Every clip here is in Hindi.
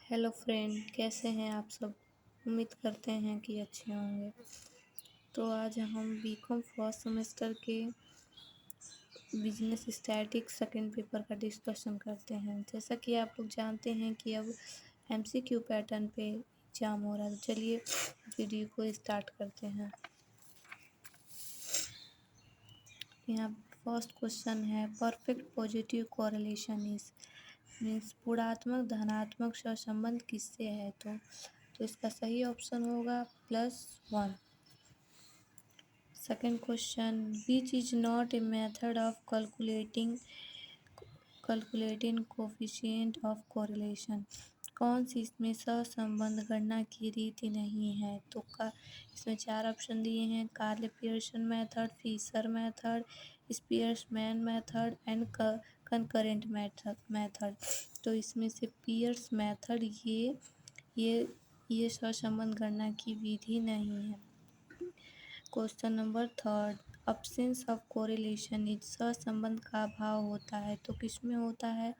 हेलो फ्रेंड, कैसे हैं आप सब। उम्मीद करते हैं कि अच्छे होंगे। तो आज हम बीकॉम फर्स्ट सेमेस्टर के बिजनेस स्टैटिक्स सेकंड पेपर का डिस्कशन करते हैं। जैसा कि आप लोग जानते हैं कि अब एमसीक्यू पैटर्न पे एग्ज़ाम हो रहा है। तो चलिए वीडियो को स्टार्ट करते हैं। यहाँ फर्स्ट क्वेश्चन है, perfect positive correlation is means पूर्णात्मक धनात्मक सहसंबंध किससे है। तो इसका सही ऑप्शन होगा +1। Second question, which is not a method of calculating coefficient of correlation. कौन सी इसमें सहसंबंध गणना की रीति नहीं है। तो इसमें 4 ऑप्शन दिए हैं, Karl Pearson method, Fisher method, Spearman method and concurrent method. तो इसमें से पियर्स मेथड ये सहसंबंध गणना की विधि नहीं है। Question number third, absence of correlation is सहसंबंध का अभाव होता है। तो किसमें होता है।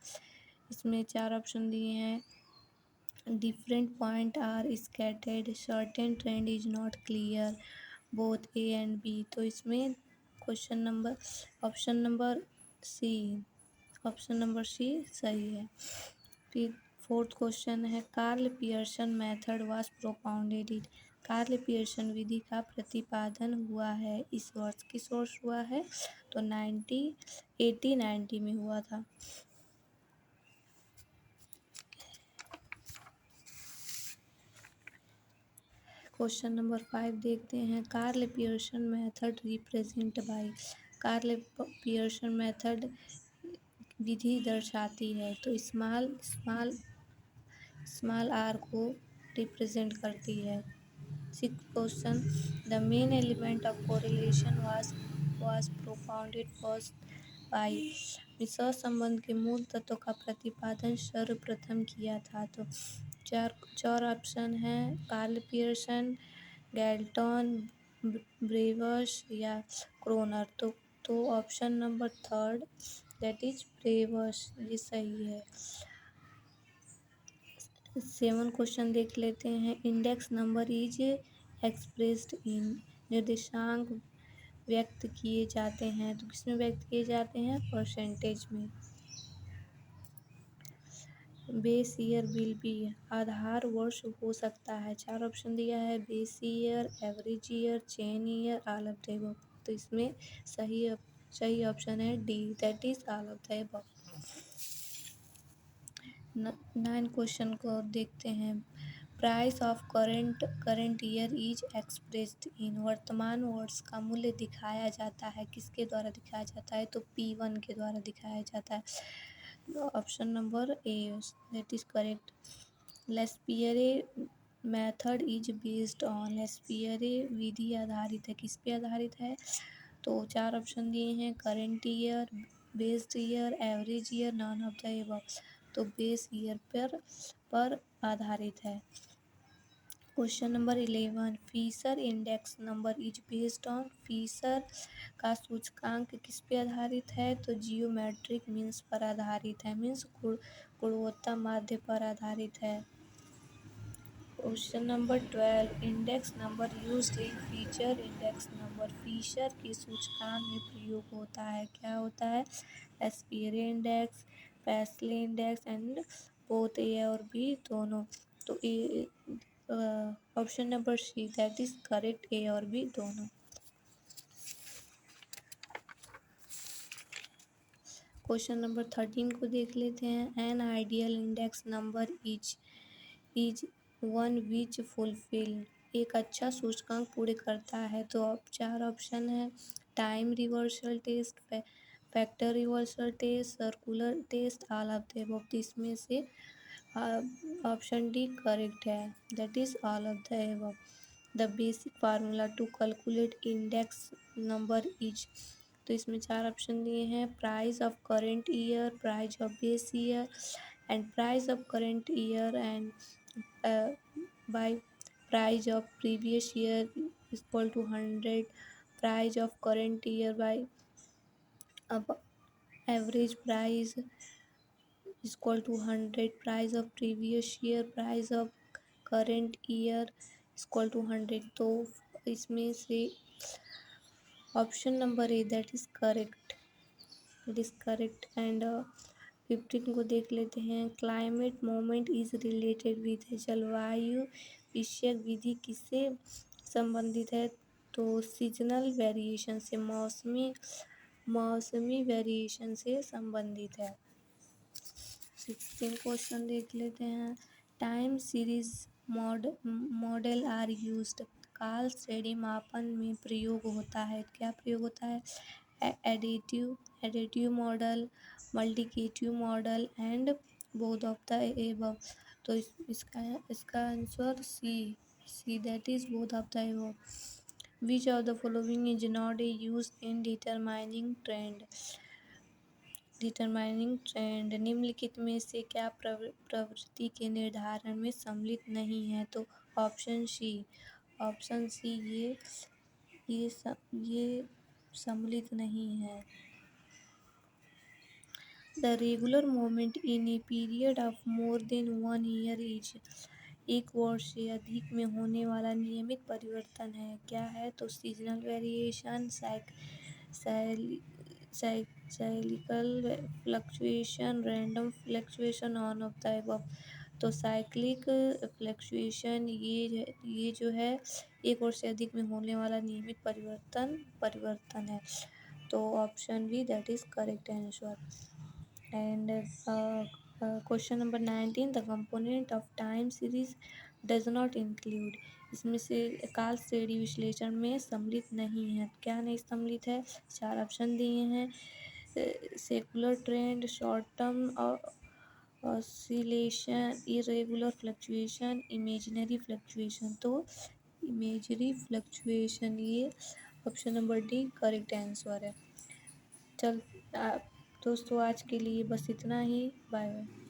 इसमें 4 ऑप्शन दिए हैं, different point are scattered, certain trend is not clear, both A and B. तो इसमें option number C option number C सही है। फिर फोर्थ क्वेश्चन है, Karl Pearson method was propounded it. Karl Pearson विधि का प्रतिपादन हुआ है इस वर्ष, किस वर्ष हुआ है। तो 1890 में हुआ था। क्वेश्चन नंबर 5 देखते हैं, Karl Pearson method represent by. Karl Pearson method विधि दर्शाती है। तो स्मॉल आर को रिप्रेजेंट करती है। Six question, the main element of correlation was propounded first by. सहसंबंध के मूल तत्व का प्रतिपादन सर्वप्रथम किया था। तो चार ऑप्शन हैं, कार्ल पियर्सन, गैल्टन, ब्रेवस या क्रोनर। तो option number third that is Bravais ये सही है। 7 क्वेश्चन देख लेते हैं, index number is expressed in. निर्देशांक व्यक्त किए जाते हैं। तो किसमें व्यक्त किए जाते हैं, परसेंटेज में। बेस ईयर विल बी, आधार वर्ष हो सकता है। 4 ऑप्शन दिया है, base year, average year, chain year, all of the above. तो इसमें सही ऑप्शन है D, that is all of the above. 9 question को देखते हैं, price of current year is expressed इन। वर्तमान वर्ष का मूल्य दिखाया जाता है, किसके द्वारा दिखाया जाता है। तो P1 के द्वारा दिखाया जाता है। Option number A that is correct. Laspeyres method is based on. Laspeyres विधि आधारित है, किस पे आधारित है। तो 4 ऑप्शन दिए हैं, current year, based year, average year, none of the above. तो बेस ईयर पर आधारित है। Question number 11, Fisher index number is based on. Fisher का सूचकांक किस पे आधारित है। तो जियोमेट्रिक मीन्स पर आधारित है, मीन्स गुणवत्ता माध्य पर आधारित है। Question number 12, index number used in Fisher index number. Fisher के सूचकांक में प्रयोग होता है, क्या होता है। Laspeyres index, Paasche index and both A और बी दोनों। तो option number C that is correct, A और बी दोनों। क्वेश्चन नंबर 13 को देख लेते हैं, an ideal index number is one which fulfil. एक अच्छा सूचकांक पूरे करता है। तो अब 4 ऑप्शन है, time reversal test, factor reversal test, circular test, all of the above. इसमें से ऑप्शन डी करेक्ट है, that is all of the above. The basic formula to calculate index number is. तो इसमें 4 ऑप्शन दिए हैं, price of current year, price of base year and price of current year and by price of previous year equal to 100, price of current year by अब average price equal to 100, price of previous year, price of current year equal to 100। तो इसमें से option number A that is correct, it is correct. And 15 को देख लेते हैं। Climate moment is related with, जलवायु विषयक विधि किससे संबंधित है? तो सीजनल वेरिएशन से, मौसमी वेरिएशन से संबंधित है। 16 क्वेश्चन देख लेते हैं। Time series model are used, काल श्रेणी मापन में प्रयोग होता है, क्या प्रयोग होता है? Additive model, multiplicative model and both of the above. तो इसका answer C that is both of the above. Which of the following is not a use in determining trend, निम्नलिखित में से क्या प्रवृत्ति के निर्धारण में सम्मिलित नहीं है? तो ऑप्शन सी ये सम्मिलित नहीं है। The regular movement in a period of more than 1 year is, एक वर्ष से अधिक में होने वाला नियमित परिवर्तन है, क्या है? तो seasonal variation, cyclical fluctuation, random fluctuation, on off the above. तो साइक्लिक फ्लक्चुएशन ये जो है एक वर्ष से अधिक में होने वाला नियमित परिवर्तन है। तो option B that is correct answer. And question number 19, the component of time series does not include, इसमें से काल श्रेणी विश्लेषण में सम्मिलित नहीं है, क्या नहीं सम्मिलित है? 4 ऑप्शन दिए हैं। Secular trend, short term oscillation, irregular fluctuation, imaginary fluctuation. तो इमेजरी फ्लक्चुएशन, ये option number D correct answer है। चल दोस्तों, आज के लिए बस इतना ही। Bye bye.